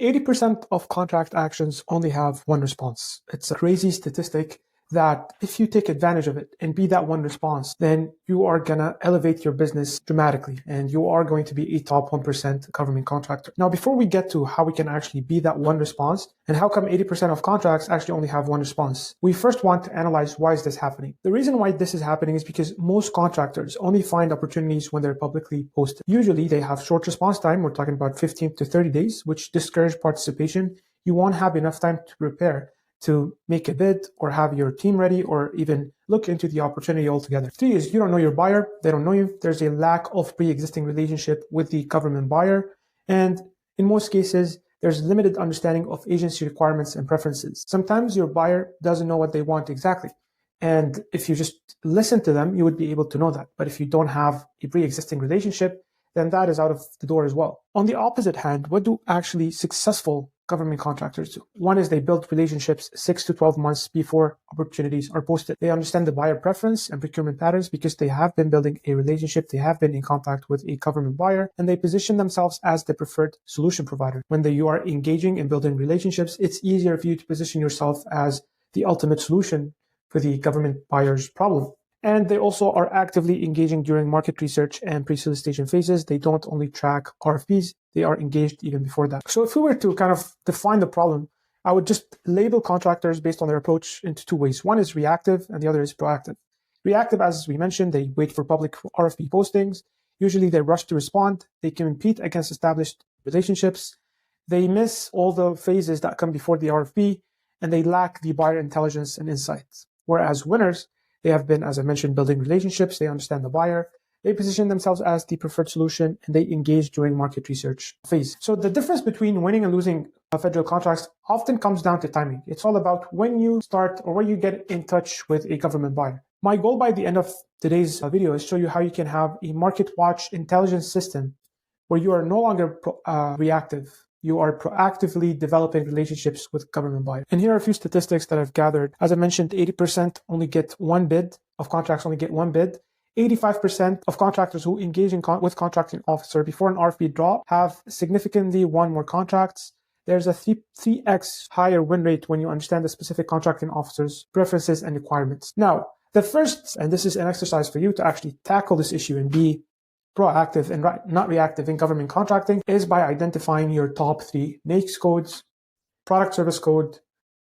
80% of contract actions only have one response. It's a crazy statistic that if you take advantage of it and be that one response, then you are going to elevate your business dramatically and you are going to be a top 1% government contractor. Now, before we get to how we can actually be that one response and how come 80% of contracts actually only have one response, we first want to analyze why is this happening. The reason why this is happening is because most contractors only find opportunities when they're publicly posted. Usually they have short response time. We're talking about 15 to 30 days, which discourage participation. You won't have enough time to prepare to make a bid or have your team ready or even look into the opportunity altogether. 3 is you don't know your buyer, they don't know you. There's a lack of pre-existing relationship with the government buyer. And in most cases, there's limited understanding of agency requirements and preferences. Sometimes your buyer doesn't know what they want exactly. And if you just listen to them, you would be able to know that. But if you don't have a pre-existing relationship, then that is out of the door as well. On the opposite hand, what do actually successful government contractors do? One is they build relationships 6 to 12 months before opportunities are posted. They understand the buyer preference and procurement patterns because they have been building a relationship, they have been in contact with a government buyer, and they position themselves as the preferred solution provider. When you are engaging and building relationships, it's easier for you to position yourself as the ultimate solution for the government buyer's problem. And they also are actively engaging during market research and pre-solicitation phases. They don't only track RFPs, they are engaged even before that. So if we were to kind of define the problem, I would just label contractors based on their approach into 2 ways. One is reactive and the other is proactive. Reactive, as we mentioned, they wait for public RFP postings. Usually they rush to respond. They compete against established relationships. They miss all the phases that come before the RFP, and they lack the buyer intelligence and insights. Whereas winners, they have been, as I mentioned, building relationships. They understand the buyer. They position themselves as the preferred solution, and they engage during market research phase. So the difference between winning and losing federal contracts often comes down to timing. It's all about when you start or when you get in touch with a government buyer. My goal by the end of today's video is to show you how you can have a market watch intelligence system where you are no longer reactive. You are proactively developing relationships with government buyers. And here are a few statistics that I've gathered. As I mentioned, 80% only get one bid, of contracts only get one bid. 85% of contractors who engage with contracting officer before an RFP draw have significantly won more contracts. There's a 3x higher win rate when you understand the specific contracting officer's preferences and requirements. Now, the first, and this is an exercise for you to actually tackle this issue and be proactive and not reactive in government contracting, is by identifying your top 3 NAICS codes, product service code,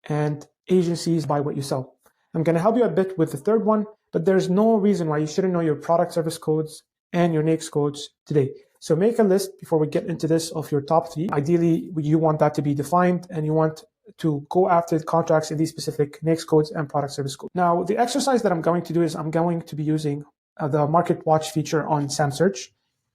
and agencies by what you sell. I'm going to help you a bit with the third one, but there's no reason why you shouldn't know your product service codes and your NAICS codes today. So make a list before we get into this of your top 3. Ideally, you want that to be defined and you want to go after contracts in these specific NAICS codes and product service codes. Now, the exercise that I'm going to do is I'm going to be using the Market Watch feature on SAM Search.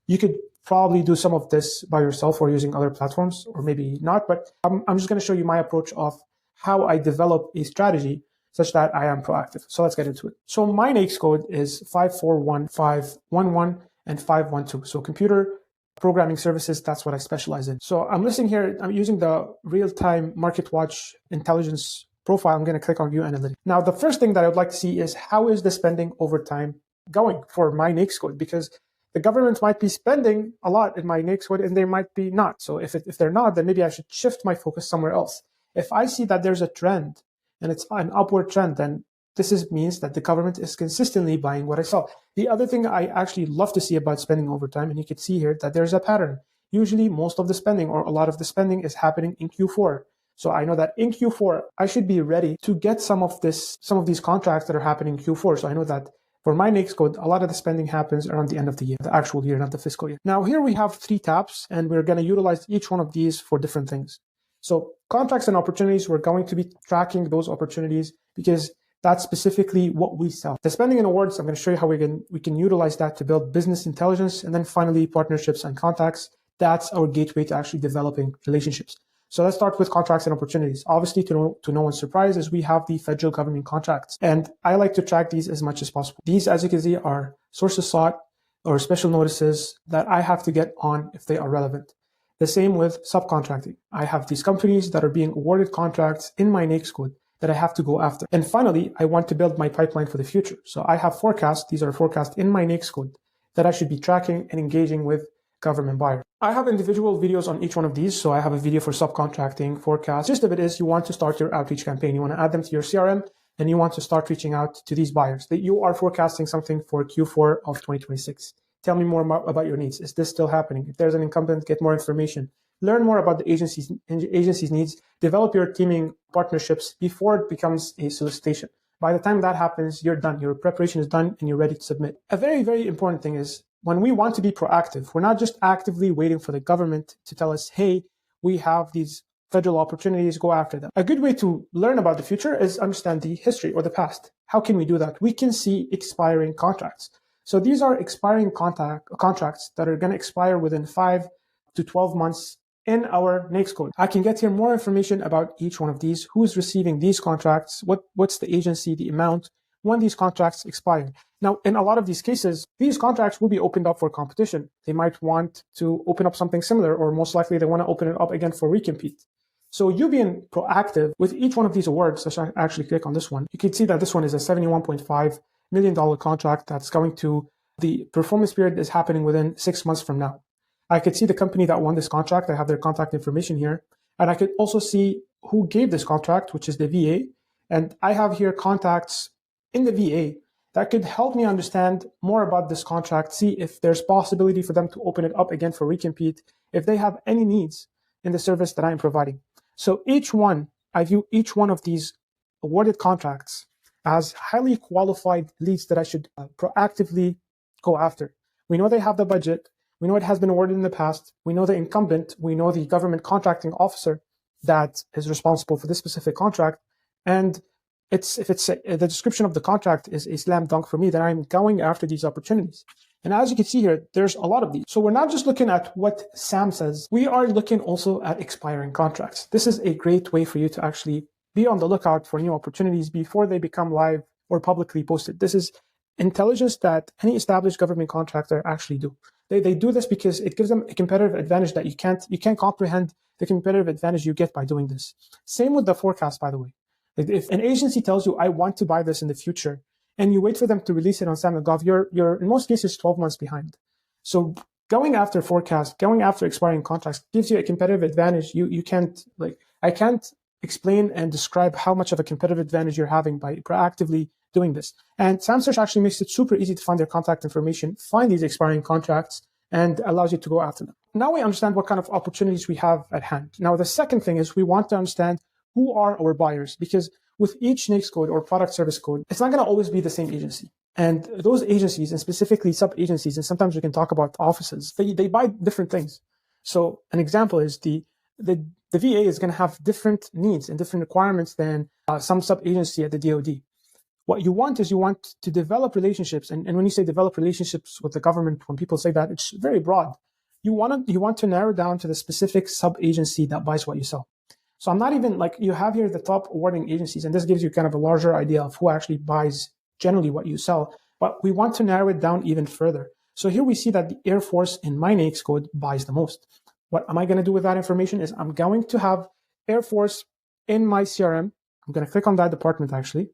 You could probably do some of this by yourself or using other platforms, or maybe not, but I'm just going to show you my approach of how I develop a strategy such that I am proactive. So let's get into it. So my NAICS code is 541.511 and 512. So computer programming services, that's what I specialize in. So I'm listing here, I'm using the real-time Market Watch intelligence profile. I'm going to click on View Analytics. Now, the first thing that I would like to see is how is the spending over time going for my NAICS code, because the government might be spending a lot in my NAICS code and they might be not. So if they're not, then maybe I should shift my focus somewhere else. If I see that there's a trend and it's an upward trend, then this means that the government is consistently buying what I sell. The other thing I actually love to see about spending over time, and you can see here that there's a pattern. Usually most of the spending or a lot of the spending is happening in Q4. So I know that in Q4, I should be ready to get some of these contracts that are happening in Q4. So I know that for my NAICS code, a lot of the spending happens around the end of the year, the actual year, not the fiscal year. Now here we have 3 tabs, and we're going to utilize each one of these for different things. So contracts and opportunities, we're going to be tracking those opportunities because that's specifically what we sell. The spending and awards, I'm going to show you how we can utilize that to build business intelligence. And then finally, partnerships and contacts. That's our gateway to actually developing relationships. So let's start with contracts and opportunities. Obviously, to no one's surprise, is we have the federal government contracts. And I like to track these as much as possible. These, as you can see, are sources sought or special notices that I have to get on if they are relevant. The same with subcontracting. I have these companies that are being awarded contracts in my NAICS code that I have to go after. And finally, I want to build my pipeline for the future. So I have forecasts. These are forecasts in my NAICS code that I should be tracking and engaging with government buyer. I have individual videos on each one of these. So I have a video for subcontracting, forecast. Gist of it is you want to start your outreach campaign. You want to add them to your CRM and you want to start reaching out to these buyers that you are forecasting something for Q4 of 2026. Tell me more about your needs. Is this still happening? If there's an incumbent, get more information. Learn more about the agency's needs. Develop your teaming partnerships before it becomes a solicitation. By the time that happens, you're done. Your preparation is done and you're ready to submit. A very, very important thing is when we want to be proactive, we're not just actively waiting for the government to tell us, hey, we have these federal opportunities, go after them. A good way to learn about the future is understand the history or the past. How can we do that? We can see expiring contracts. So these are expiring contracts that are going to expire within 5 to 12 months in our NAICS code. I can get here more information about each one of these, who's receiving these contracts, what's the agency, the amount, when these contracts expire. Now, in a lot of these cases, these contracts will be opened up for competition. They might want to open up something similar, or most likely they want to open it up again for recompete. So you being proactive with each one of these awards, let's actually click on this one. You can see that this one is a $71.5 million contract that's going to, the performance period is happening within 6 months from now. I could see the company that won this contract. I have their contact information here. And I could also see who gave this contract, which is the VA. And I have here contacts in the VA that could help me understand more about this contract, see if there's possibility for them to open it up again for recompete, if they have any needs in the service that I'm providing. So I view each one of these awarded contracts as highly qualified leads that I should proactively go after. We know they have the budget. We know it has been awarded in the past. We know the incumbent. We know the government contracting officer that is responsible for this specific contract. And the description of the contract is a slam dunk for me, that I'm going after these opportunities. And as you can see here, there's a lot of these. So we're not just looking at what SAM says. We are looking also at expiring contracts. This is a great way for you to actually be on the lookout for new opportunities before they become live or publicly posted. This is intelligence that any established government contractor actually do. They do this because it gives them a competitive advantage that you can't comprehend the competitive advantage you get by doing this. Same with the forecast, by the way. If an agency tells you, I want to buy this in the future, and you wait for them to release it on SAM.gov, you're in most cases 12 months behind. So going after forecast, going after expiring contracts gives you a competitive advantage. I can't explain and describe how much of a competitive advantage you're having by proactively doing this. And SAMSearch actually makes it super easy to find their contact information, find these expiring contracts, and allows you to go after them. Now we understand what kind of opportunities we have at hand. Now the second thing is we want to understand who are our buyers, because with each NAICS code or product service code, it's not going to always be the same agency. And those agencies, and specifically sub-agencies, and sometimes we can talk about offices, they buy different things. So an example is the VA is going to have different needs and different requirements than some sub-agency at the DoD. What you want is to develop relationships. And when you say develop relationships with the government, when people say that, it's very broad. You want to narrow down to the specific sub-agency that buys what you sell. So I'm not even you have here the top awarding agencies, and this gives you kind of a larger idea of who actually buys generally what you sell. But we want to narrow it down even further. So here we see that the Air Force in my NAICS code buys the most. What am I going to do with that information is I'm going to have Air Force in my CRM. I'm going to click on that department actually,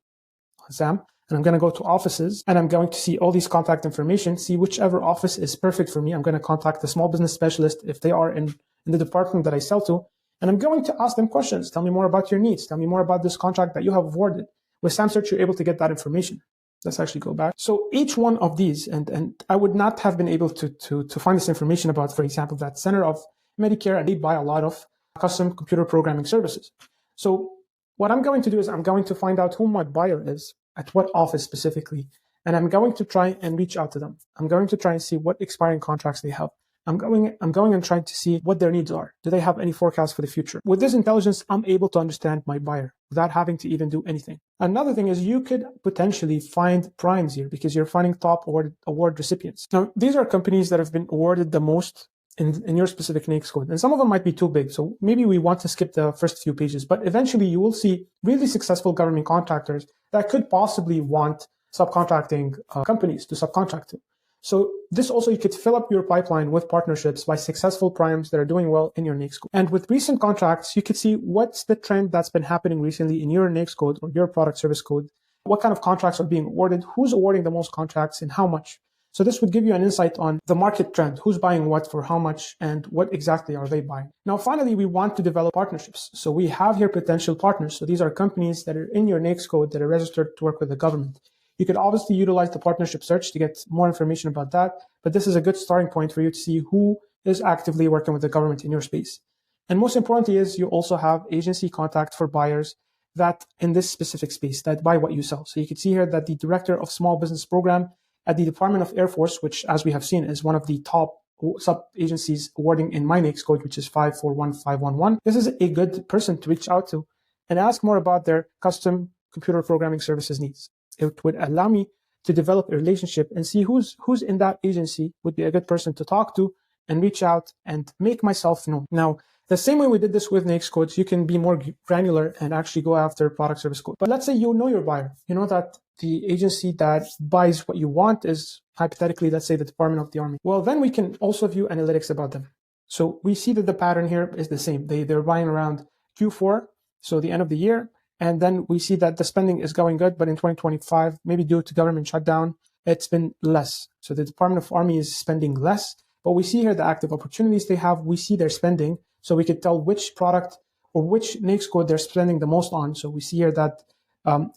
SAM, and I'm going to go to offices, and I'm going to see all these contact information, see whichever office is perfect for me. I'm going to contact the small business specialist if they are in the department that I sell to. And I'm going to ask them questions. Tell me more about your needs. Tell me more about this contract that you have awarded. With SAMSearch, you're able to get that information. Let's actually go back. So each one of these, and I would not have been able to find this information about, for example, that Center of Medicare, and they buy a lot of custom computer programming services. So what I'm going to do is I'm going to find out who my buyer is, at what office specifically, and I'm going to try and reach out to them. I'm going to try and see what expiring contracts they have. I'm going and trying to see what their needs are. Do they have any forecast for the future? With this intelligence, I'm able to understand my buyer without having to even do anything. Another thing is you could potentially find primes here because you're finding top award recipients. Now, these are companies that have been awarded the most in your specific NAICS code. And some of them might be too big. So maybe we want to skip the first few pages, but eventually you will see really successful government contractors that could possibly want subcontracting companies to subcontract to. So this also, you could fill up your pipeline with partnerships by successful primes that are doing well in your NAICS code. And with recent contracts, you could see what's the trend that's been happening recently in your NAICS code or your product service code. What kind of contracts are being awarded? Who's awarding the most contracts and how much? So this would give you an insight on the market trend, who's buying what for how much and what exactly are they buying. Now, finally, we want to develop partnerships. So we have here potential partners. So these are companies that are in your NAICS code that are registered to work with the government. You could obviously utilize the partnership search to get more information about that, but this is a good starting point for you to see who is actively working with the government in your space. And most importantly is you also have agency contact for buyers that in this specific space that buy what you sell. So you can see here that the Director of Small Business Program at the Department of Air Force, which as we have seen is one of the top sub-agencies awarding in my NAICS code, which is 541511. This is a good person to reach out to and ask more about their custom computer programming services needs. It would allow me to develop a relationship and see who's in that agency would be a good person to talk to and reach out and make myself known. Now, the same way we did this with NAICS codes, you can be more granular and actually go after product service code. But let's say you know your buyer. You know that the agency that buys what you want is hypothetically, let's say the Department of the Army. Well, then we can also view analytics about them. So we see that the pattern here is the same. They're buying around Q4, so the end of the year. And then we see that the spending is going good, but in 2025, maybe due to government shutdown, it's been less. So the Department of Army is spending less, but we see here the active opportunities they have. We see their spending, so we could tell which product or which NAICS code they're spending the most on. So we see here that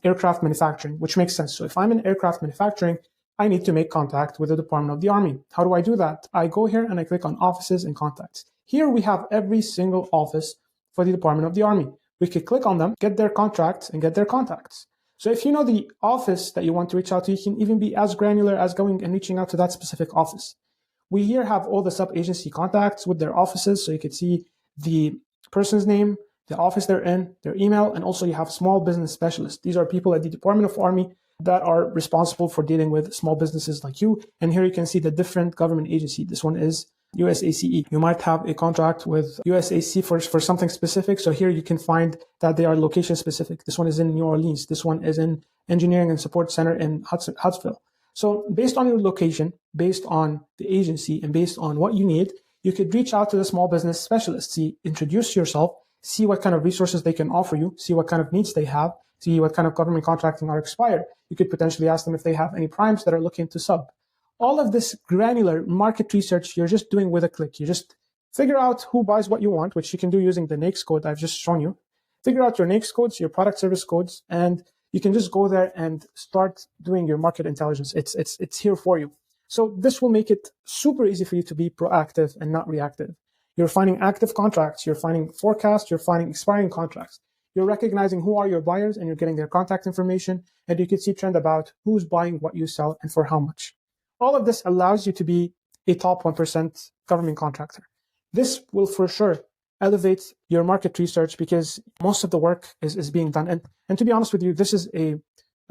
aircraft manufacturing, which makes sense. So if I'm in aircraft manufacturing, I need to make contact with the Department of the Army. How do I do that? I go here and I click on offices and contacts. Here we have every single office for the Department of the Army. We could click on them, get their contracts, and get their contacts. So if you know the office that you want to reach out to, you can even be as granular as going and reaching out to that specific office. We here have all the sub-agency contacts with their offices, so you can see the person's name, the office they're in, their email, and also you have small business specialists. These are people at the Department of Army that are responsible for dealing with small businesses like you. And here you can see the different government agency. This one is USACE. You might have a contract with USAC for something specific. So here you can find that they are location specific. This one is in New Orleans. This one is in Engineering and Support Center in Huntsville. So based on your location, based on the agency, and based on what you need, you could reach out to the small business specialist, introduce yourself, see what kind of resources they can offer you, see what kind of needs they have, see what kind of government contracting are expired. You could potentially ask them if they have any primes that are looking to sub. All of this granular market research you're just doing with a click. You just figure out who buys what you want, which you can do using the NAICS code I've just shown you. Figure out your NAICS codes, your product service codes, and you can just go there and start doing your market intelligence. It's here for you. So this will make it super easy for you to be proactive and not reactive. You're finding active contracts, you're finding forecasts, you're finding expiring contracts. You're recognizing who are your buyers and you're getting their contact information, and you can see trend about who's buying what you sell and for how much. All of this allows you to be a top 1% government contractor. This will for sure elevate your market research because most of the work is being done. And to be honest with you, this is a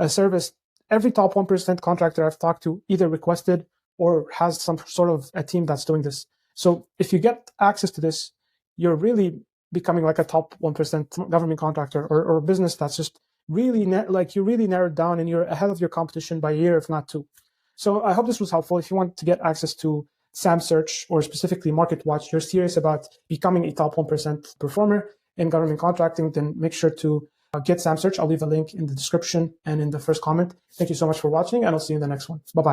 service every top 1% contractor I've talked to either requested or has some sort of a team that's doing this. So if you get access to this, you're really becoming like a top 1% government contractor or a business that's just really you really narrowed down and you're ahead of your competition by a year, if not two. So I hope this was helpful. If you want to get access to SAM Search or specifically Market Watch, you're serious about becoming a top 1% performer in government contracting, then make sure to get SAM Search. I'll leave a link in the description and in the first comment. Thank you so much for watching, and I'll see you in the next one. Bye-bye.